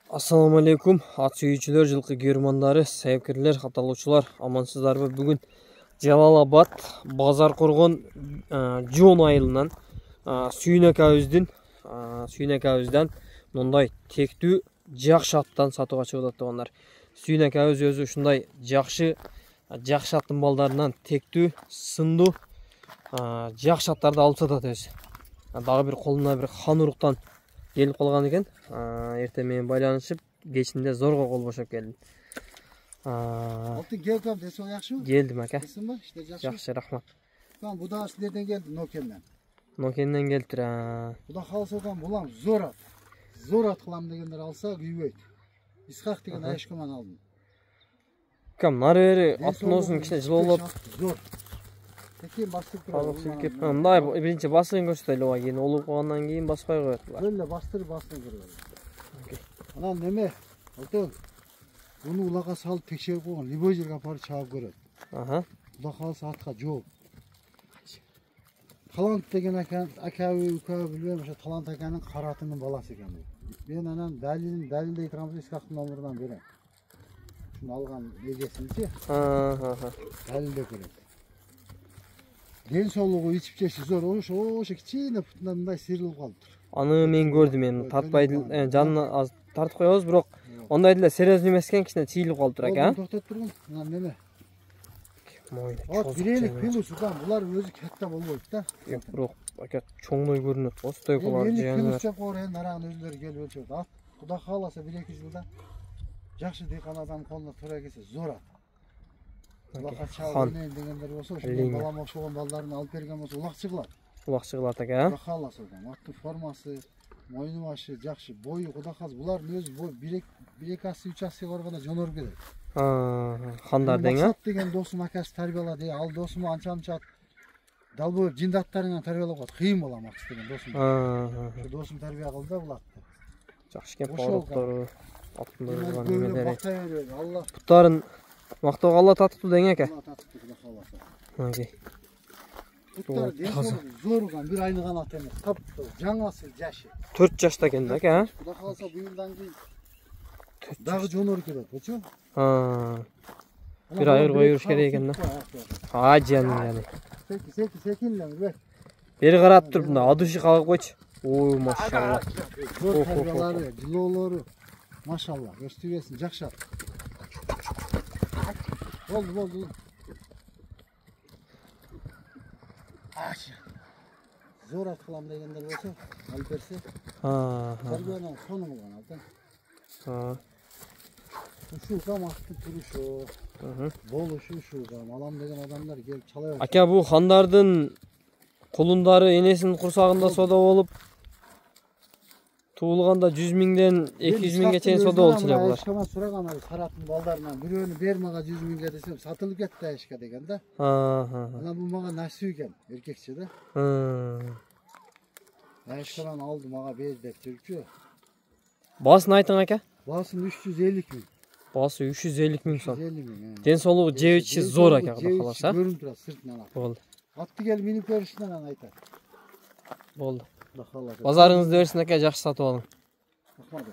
Assalamu alaikum, ат сүйүүчүлөр, жылкы көрмандары, сайыпкерлер, катталуучулар, амансыздарбы? Бүгүн Жалал-Абад, Базар Коргон, Жон айылынан Сүйнөк абыздан мындай тектүү жакшы аттан сатууга чыгып атат. Сүйнөк абыз өзү ушундай жакшы аттын балдарынан тектүү, сындуу жакшы аттарды алып сатат өзү. Дагы бир колуна бир хан уруктан келип калган экен. Эртең менен байланышып, кечинде зорго кол бошоп келдим. Алтын келдим, десең жакшыбы? Келдим ака. Десеңби? Иштер жакшы. Жакшы, рахмат. Бу да силерден келди, Нокеннен. Нокеннен келиптир. Буда калсадан булам зор ат. Зор ат кылам дегендер алса күйбөйт. Исхак деген айышкаман алдым. Кам нары бери аттын оозун кичине жылоолоп. Зор. Текен бастырып турат. Силкеп, мындай биринчи басыгын көрсөтөлү, кийин олуп калгандан кийин баспай коет булар. Böyle бастырып турат. Анан неме? Алтын. Буну улага салып текшерип койгон, любой жерге апарып чаап көрөт. Куда калса атка жооп. Талант деген акабы, билбейм, ошо Талант аканын каратынын баласы экен бул. Мен анан далилдей турган Исхактын номеринан берем. Шуну алган эгесинчи. Далилдеп берет. Ден соолугу ичип жеши зор, ошо кичине путунан мындай сыйрылып калыптыр. Аны мен көрдүм, мен тартпай жанына аз тартып коебуз, бирок ондай деле серьезный эмес экен, кичине чийилип калыптыр ака. Токтоп тургун. Анан неме? Мойны бирелик пилусудан булар өзү кетте болбойт да. Бирок ака чоңдой көрүнөт. Остой булар жана. Чоң корен нарагын өзүлөрү келип өлчөт. Ат Куда кааласа 1-2 жылда жакшы дыйкан адам колуна туура келсе зор ат. Улакка чаап дегендер болсо, ошо балам окшогон балдарын алып берген болсо улакчы кылат. Улакчы кылат ака. Куда кааласа аттын формасы, мойну башы жакшы, бою куда калса булардын өзү 1-2 асы 3 асы барганда жонор келет. Хандар дең а? Деген досум акасы тарбиялады, ал досум анча далбой жиндаттарынан тарбиялап калат. Кыйын болом акыс деген досум. Ошо досум тарбия кылды да бул атты. Жакшы экен баалыктары, аттын турган немелери. Алла буттарын мактоого Алла татыптуу дең ака. Алла татыптуу куда кааласа. Окей. Буттар зорган, бир айныган ат эмес. Таптуу, жаңасы жашы. 4 жашта экен да ака. Куда кааласа быйылдан кийин дагы жонор келет, болчу? Bir ayır koyuyoruz kereye eкен да. Canım. Sekin. Beri karap dur bunda. Aduşu kalkıp koç. Oy maşallah. Zor terbiyaları, ciloları. Maşallah. Gösteriyorsun. Jakşat. Oldu. Zor at kılam degenler olsa alıp verse. Terbiyadan sonu mu lan? Şu kam attı turuşu. Boluşu şu kam. Alam degen adamlar gelip çalıyor. Aka bu xandardın kulundары enесinin kursağında soda olup tuğulganda 100 mingden 200 minge çeyin soda olsun ya bular. Eşkama suragan karatın baldarından biröөнү бер мага 100 minge desem satılıp ketти eşka degen da. Ana bu maga nasip eken erkekçe de. Eşkadan aldı maga ber dep жүрчү. Basın aytın aka? Basın 350 ming. Bası 350 ming son. 350 ming. Den soluğu cevitçi zor aka kuda kalasa. Görün turat sırtından at. Oldu. Attı gel minip görüşünden an aytar. Oldu. Bazarınızda versin aka, жақсы сатып алың. Рахмат.